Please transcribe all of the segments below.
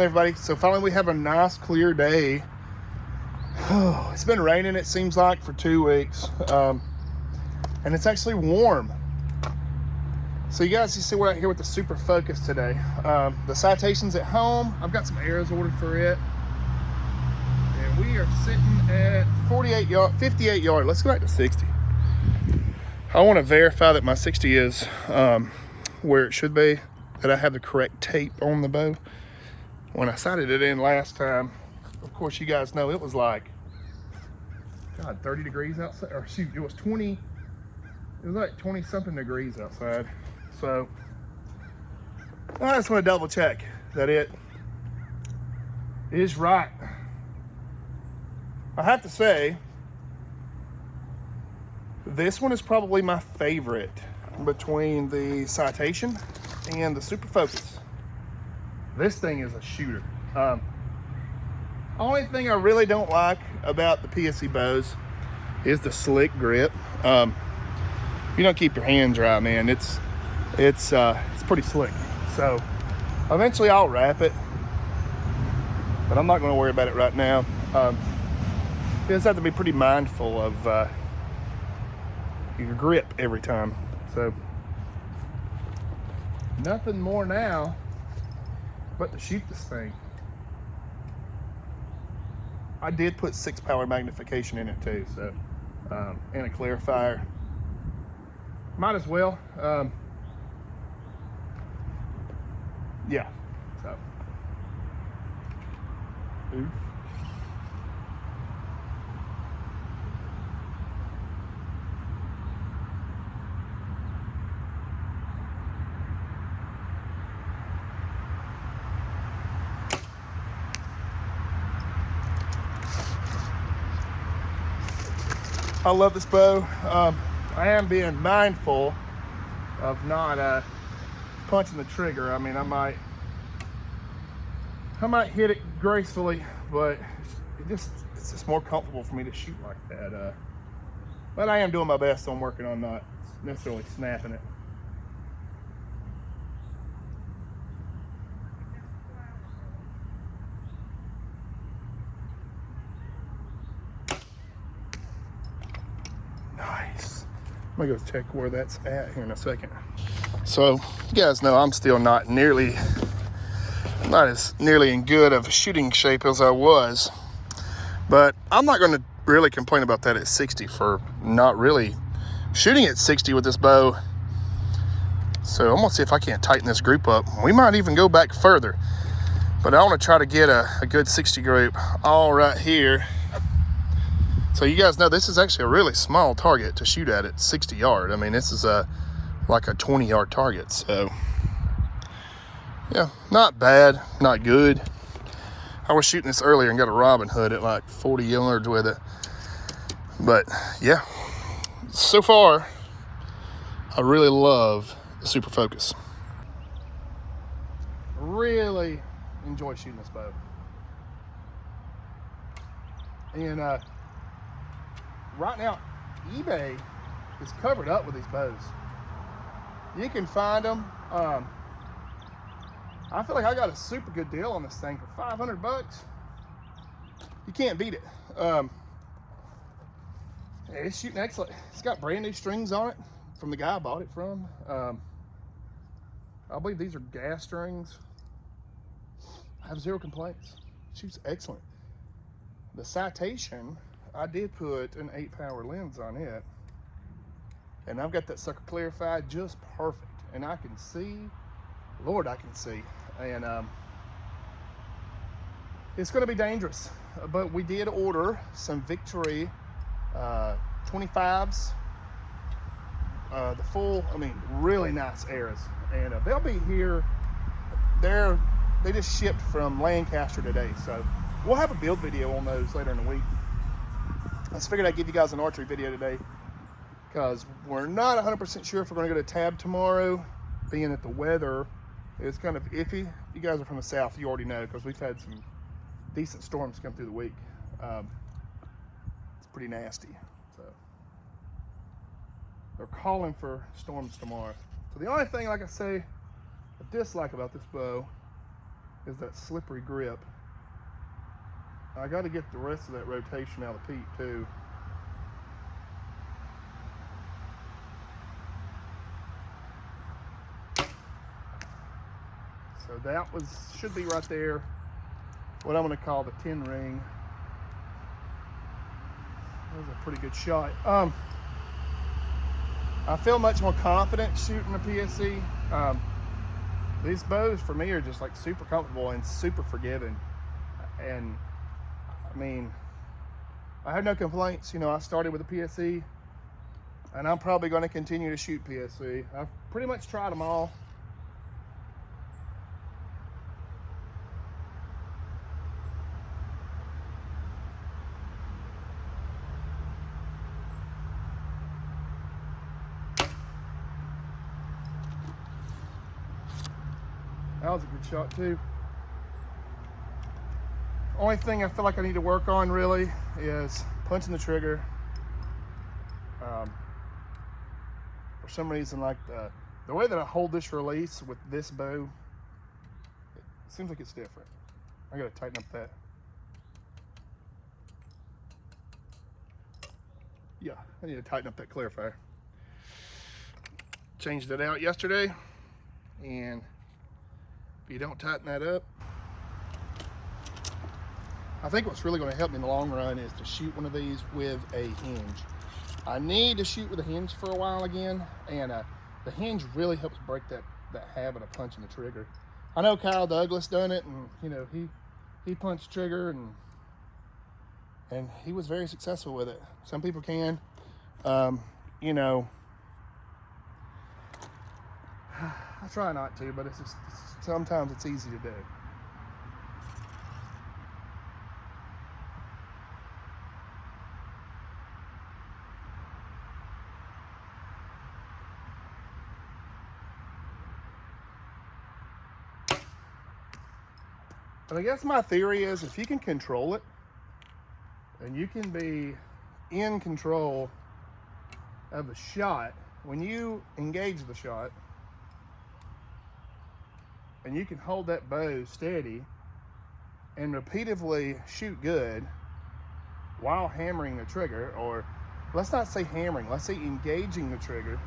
Everybody, so finally we have a nice clear day. Oh, it's been raining, it seems like, for 2 weeks, and it's actually warm. So you guys, you see we're out here with the Supra Focus today. The Citation's at home. I've got some arrows ordered for it, and we are sitting at 58 yard. Let's go back to 60. I want to verify that my 60 is where it should be, that I have the correct tape on the bow. When I sighted it in last time, of course, you guys know it was like, God, 30 degrees outside, or shoot, it was 20, it was like 20 something degrees outside. So I just want to double check that it is right. I have to say, this one is probably my favorite between the Citation and the Supra Focus. This thing is a shooter. Only thing I really don't like about the PSE bows is the slick grip. If you don't keep your hand dry, man, it's pretty slick. So eventually I'll wrap it, but I'm not going to worry about it right now. You just have to be pretty mindful of your grip every time. So nothing more now but to shoot this thing. I did put 6 power magnification in it too, so and a clarifier. Might as well. Yeah. So. Oof. I love this bow. I am being mindful of not punching the trigger. I mean, I might hit it gracefully, but it's just more comfortable for me to shoot like that. But I am doing my best on working on not necessarily snapping it. Nice. I'm gonna go check where that's at here in a second. So you guys know I'm still not as nearly in good of a shooting shape as I was, but I'm not gonna really complain about that at 60 for not really shooting at 60 with this bow. So I'm gonna see if I can't tighten this group up. We might even go back further, but I want to try to get a good 60 group all right here. So you guys know this is actually a really small target to shoot at 60 yard. I mean, this is like a 20 yard target. So yeah, not bad, not good. I was shooting this earlier and got a Robin Hood at like 40 yards with it. But yeah, so far, I really love the Supra Focus. Really enjoy shooting this bow. And right now, eBay is covered up with these bows. You can find them. I feel like I got a super good deal on this thing for 500 bucks. You can't beat it. It's shooting excellent. It's got brand new strings on it from the guy I bought it from. I believe these are gas strings. I have zero complaints. It shoots excellent. The Citation, I did put an 8 power lens on it, and I've got that sucker clarified just perfect, and I can see, Lord, I can see, and it's going to be dangerous. But we did order some Victory 25s, the full, I mean, really nice arrows, and they'll be here. They just shipped from Lancaster today, so we'll have a build video on those later in the week. I just figured I'd give you guys an archery video today because we're not 100% sure if we're going to go to Tab tomorrow, being that the weather is kind of iffy. If you guys are from the south, you already know, because we've had some decent storms come through the week. It's pretty nasty. So they're calling for storms tomorrow. So the only thing, like I say, I dislike about this bow is that slippery grip. I got to get the rest of that rotation out of the peat too. So that should be right there, what I'm going to call the 10 ring. That was a pretty good shot. I feel much more confident shooting a PSC. These bows for me are just like super comfortable and super forgiving. And I mean, I have no complaints. You know, I started with a PSC and I'm probably going to continue to shoot PSC. I've pretty much tried them all. That was a good shot too. Only thing I feel like I need to work on really is punching the trigger. For some reason, like the way that I hold this release with this bow, it seems like it's different. I gotta tighten up that. Yeah, I need to tighten up that clarifier. Changed it out yesterday, and if you don't tighten that up, I think what's really going to help me in the long run is to shoot one of these with a hinge. I need to shoot with a hinge for a while again, and the hinge really helps break that habit of punching the trigger. I know Kyle Douglas done it, and you know he punched trigger, and he was very successful with it. Some people can, you know. I try not to, but it's just sometimes it's easy to do. But I guess my theory is if you can control it and you can be in control of the shot, when you engage the shot and you can hold that bow steady and repeatedly shoot good while hammering the trigger, or let's not say hammering, let's say engaging the trigger,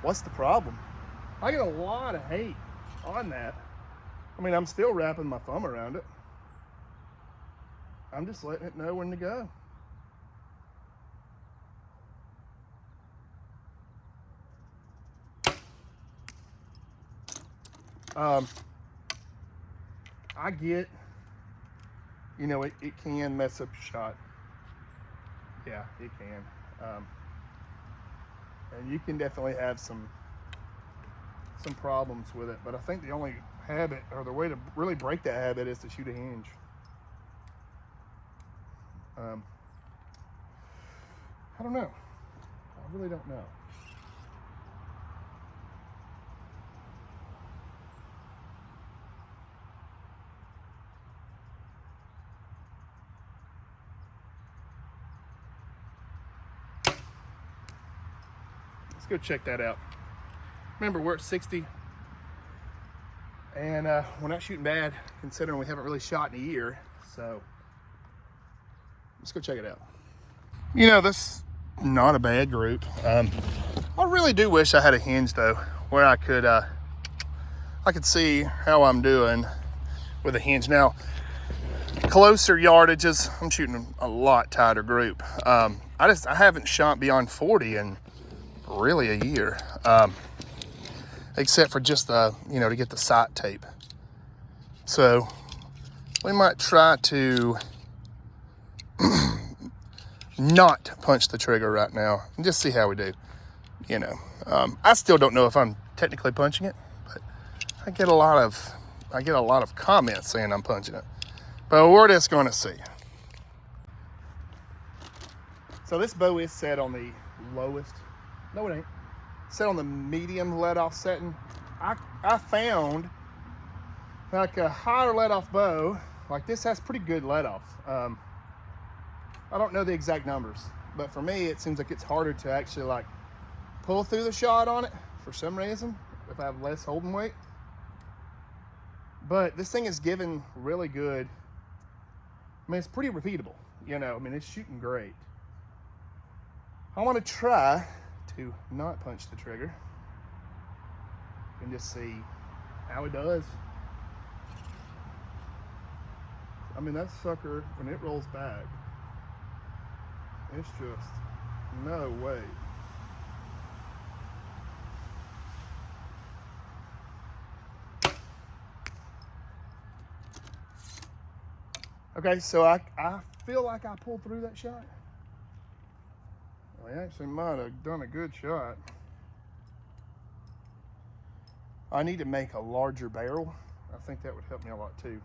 what's the problem? I get a lot of hate on that. I mean, I'm still wrapping my thumb around it. I'm just letting it know when to go. I get, you know, it can mess up your shot. Yeah, it can. And you can definitely have some problems with it, but I think the only habit, or the way to really break that habit, is to shoot a hinge. I don't know. I really don't know. Let's go check that out. Remember, we're at 60. And we're not shooting bad, considering we haven't really shot in a year. So let's go check it out. You know, this is not a bad group. I really do wish I had a hinge though, where I could see how I'm doing with a hinge. Now, closer yardages, I'm shooting a lot tighter group. I haven't shot beyond 40 in really a year. Except for just you know, to get the sight tape. So we might try to not punch the trigger right now and just see how we do. You know, I still don't know if I'm technically punching it, but I get a lot of comments saying I'm punching it. But we're just going to see. So this bow is set on the lowest. No, it ain't. Set on the medium let-off setting. I found like a higher let-off bow, like this has pretty good let-off. I don't know the exact numbers, but for me, it seems like it's harder to actually like pull through the shot on it for some reason, if I have less holding weight. But this thing is giving really good. I mean, it's pretty repeatable, you know. I mean, it's shooting great. I want to try to not punch the trigger and just see how it does. I mean, that sucker, when it rolls back, it's just no way. Okay, so I feel like I pulled through that shot. I actually might have done a good shot. I need to make a larger barrel. I think that would help me a lot too.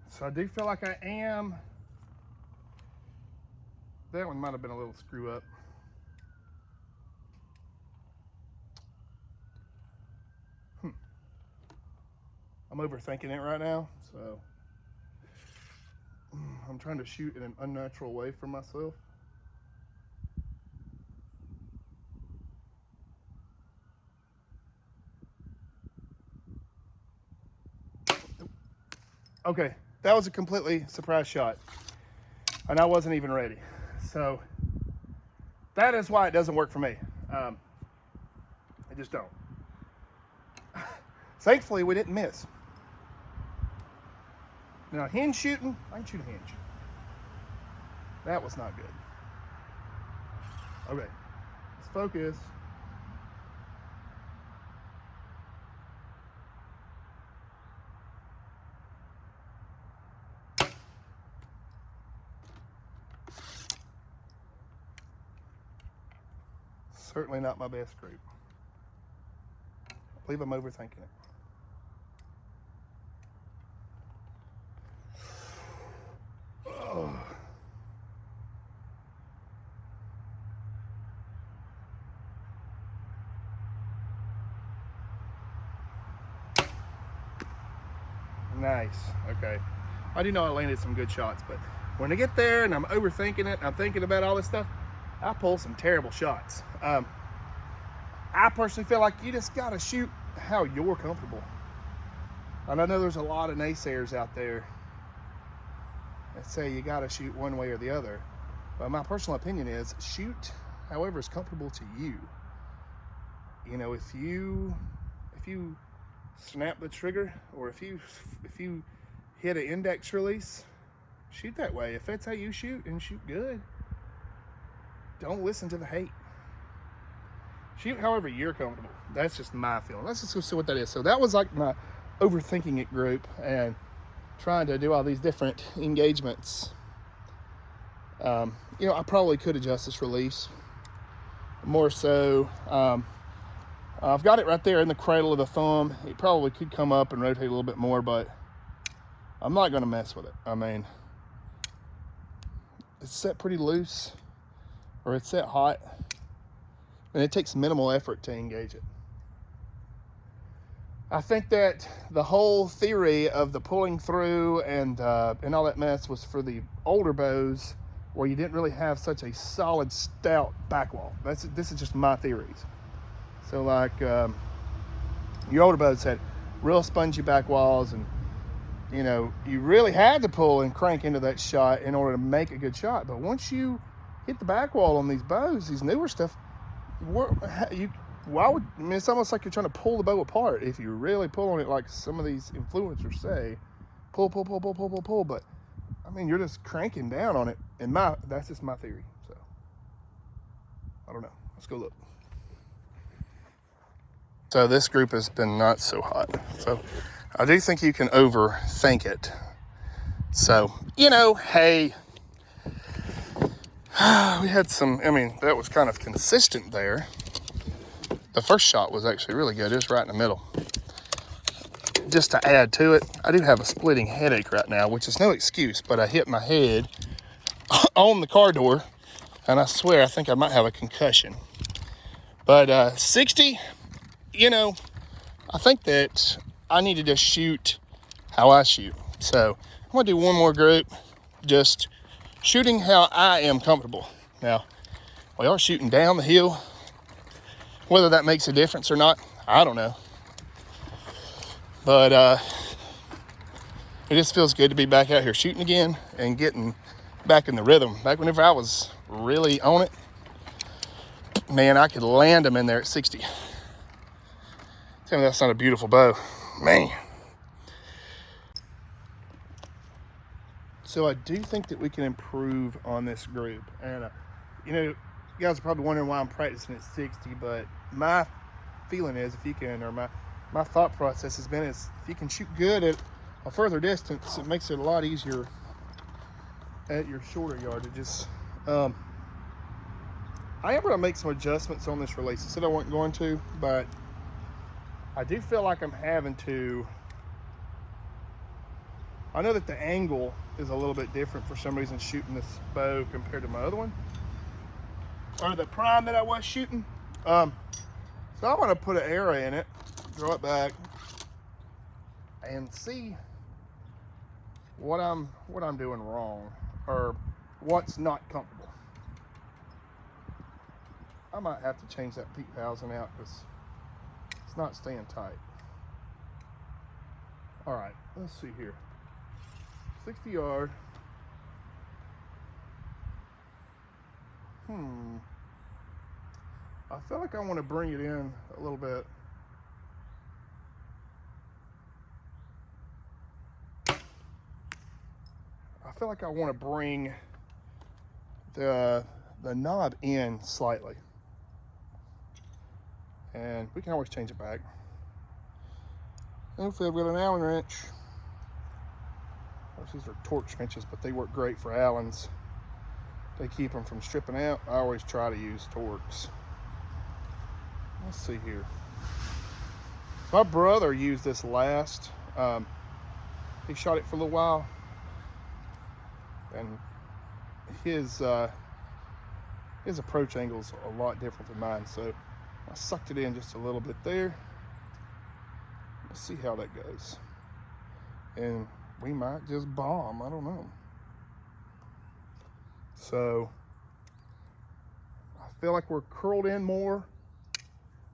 So I do feel like I am. That one might have been a little screw up. I'm overthinking it right now, so I'm trying to shoot in an unnatural way for myself. Okay, that was a completely surprise shot, and I wasn't even ready. So that is why it doesn't work for me. I just don't. Thankfully, we didn't miss. Now, hinge shooting, I can shoot a hinge. That was not good. Okay, let's focus. Certainly not my best group. I believe I'm overthinking it. Oh. Nice. Okay. I do know I landed some good shots, but when I get there and I'm overthinking it, I'm thinking about all this stuff, I pull some terrible shots. I personally feel like you just got to shoot how you're comfortable. And I know there's a lot of naysayers out there that say you got to shoot one way or the other. But my personal opinion is shoot however is comfortable to you. You know, if you snap the trigger, or if you hit an index release, shoot that way. If that's how you shoot, and shoot good. Don't listen to the hate. Shoot however you're comfortable. That's just my feeling. Let's just go see what that is. So that was like my overthinking it group and trying to do all these different engagements. You know, I probably could adjust this release more so. I've got it right there in the cradle of the thumb. It probably could come up and rotate a little bit more, but I'm not going to mess with it. I mean, it's set pretty loose, or it's set hot, and it takes minimal effort to engage it. I think that the whole theory of the pulling through and all that mess was for the older bows where you didn't really have such a solid, stout back wall. This is just my theories. So like your older bows had real spongy back walls, and you know, you really had to pull and crank into that shot in order to make a good shot. But once you hit the back wall on these bows, these newer stuff, it's almost like you're trying to pull the bow apart if you really pull on it, like some of these influencers say, pull. But I mean, you're just cranking down on it, and that's just my theory. So I don't know. Let's go look. So this group has been not so hot. So I do think you can overthink it. So, you know, hey, we had some, I mean, that was kind of consistent there. The first shot was actually really good. It was right in the middle. Just to add to it, I do have a splitting headache right now, which is no excuse, but I hit my head on the car door, and I swear I think I might have a concussion. But 60, you know, I think that I need to just shoot how I shoot. So I'm gonna do one more group, just shooting how I am comfortable. Now, we are shooting down the hill. Whether that makes a difference or not, I don't know. But it just feels good to be back out here shooting again and getting back in the rhythm. Back whenever I was really on it, man, I could land them in there at 60. Tell me that's not a beautiful bow, man. So I do think that we can improve on this group. And, you know, you guys are probably wondering why I'm practicing at 60, but my feeling is if you can, or my thought process has been is if you can shoot good at a further distance, it makes it a lot easier at your shorter yardages. I am going to make some adjustments on this release. I said I wasn't going to, but I do feel like I'm having to. I know that the angle is a little bit different for some reason shooting this bow compared to my other one, or the prime that I was shooting. So I'm going to put an arrow in it, draw it back, and see what I'm doing wrong or what's not comfortable. I might have to change that peak housing out because it's not staying tight. All right, let's see here. 60 yard. I feel like I want to bring it in a little bit. I feel like I want to bring the knob in slightly. And we can always change it back. Hopefully I've got an Allen wrench. These are torch wrenches, but they work great for Allens. They keep them from stripping out. I always try to use Torx. Let's see here. My brother used this last. He shot it for a little while, and his approach angle is a lot different than mine. So I sucked it in just a little bit there. Let's see how that goes. And we might just bomb, I don't know. So I feel like we're curled in more.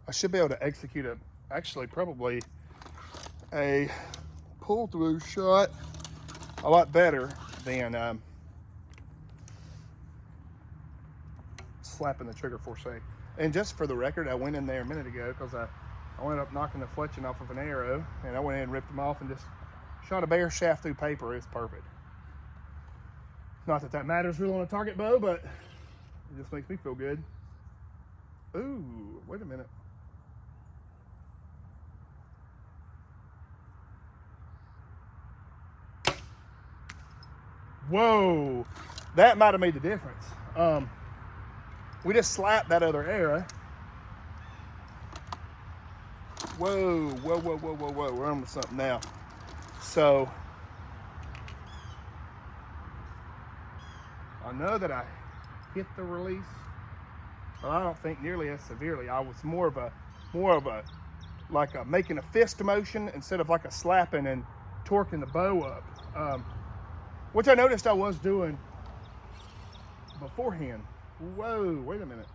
I should be able to execute probably a pull through shot a lot better than slapping the trigger for say. And just for the record, I went in there a minute ago because I ended up knocking the fletching off of an arrow, and I went in and ripped them off and just shot a bare shaft through paper. It's perfect. Not that matters really on a target bow, but it just makes me feel good. Ooh, wait a minute. Whoa, that might have made the difference. We just slapped that other arrow. Whoa, we're on to something now. So I know that I hit the release, but I don't think nearly as severely. I was more of a like a making a fist motion instead of like a slapping and torquing the bow up, which I noticed I was doing beforehand. Whoa, wait a minute.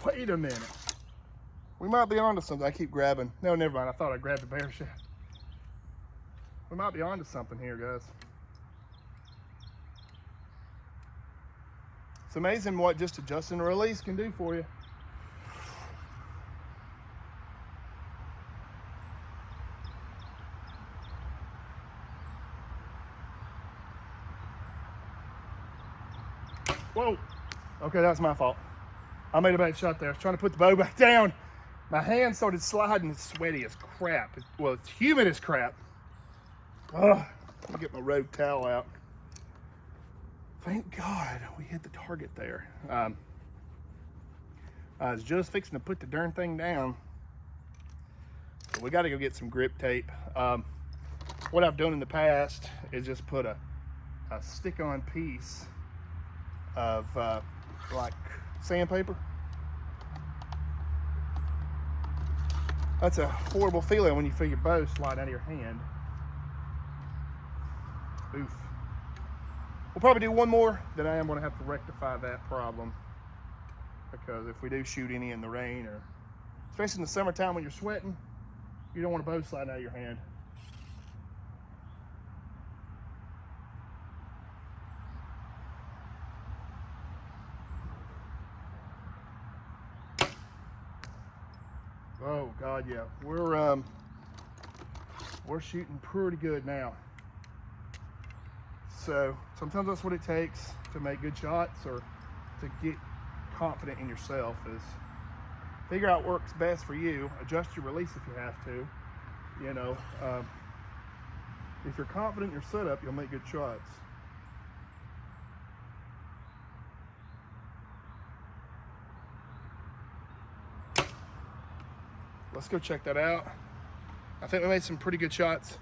Wait a minute. We might be onto something. I keep grabbing. No, never mind. I thought I grabbed the bear shaft. We might be onto something here, guys. It's amazing what just adjusting the release can do for you. Whoa. Okay, that's my fault. I made a bad shot there. I was trying to put the bow back down. My hand started sliding. It's sweaty as crap. Well, it's humid as crap. Ugh. Let me get my road towel out. Thank God we hit the target there. I was just fixing to put the darn thing down. So we got to go get some grip tape. what I've done in the past is just put a stick-on piece of like sandpaper. That's a horrible feeling when you feel your bow slide out of your hand. Oof. We'll probably do one more, then I am going to have to rectify that problem, because if we do shoot any in the rain, or especially in the summertime when you're sweating, you don't want a bow sliding out of your hand. Oh God, yeah, we're shooting pretty good now. So sometimes that's what it takes to make good shots, or to get confident in yourself, is figure out what works best for you, adjust your release if you have to. You know, if you're confident in your setup, you'll make good shots. Let's go check that out. I think we made some pretty good shots.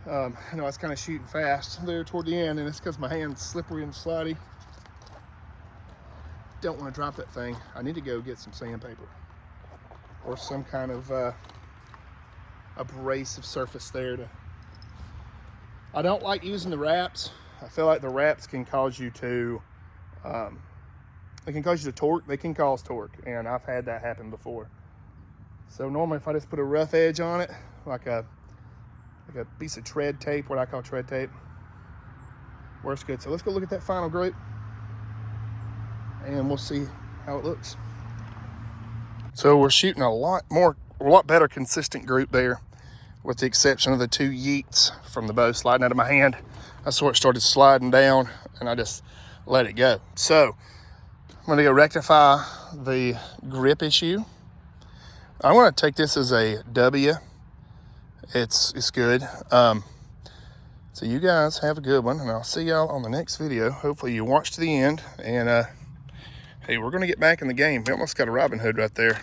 I know I was kind of shooting fast there toward the end, and it's because my hand's slippery and slidey. Don't want to drop that thing. I need to go get some sandpaper or some kind of abrasive surface there. I don't like using the wraps. I feel like the wraps can cause you to, they can cause you to torque. They can cause torque, and I've had that happen before. So normally if I just put a rough edge on it, like a piece of tread tape, what I call tread tape, works good. So let's go look at that final group, and we'll see how it looks. So we're shooting a lot better consistent group there, with the exception of the 2 yeets from the bow sliding out of my hand. I saw it started sliding down, and I just let it go. So I'm gonna go rectify the grip issue. I'm gonna take this as a W. It's good. So you guys have a good one, and I'll see y'all on the next video. Hopefully you watch to the end, and hey, we're gonna get back in the game. We almost got a Robin Hood right there.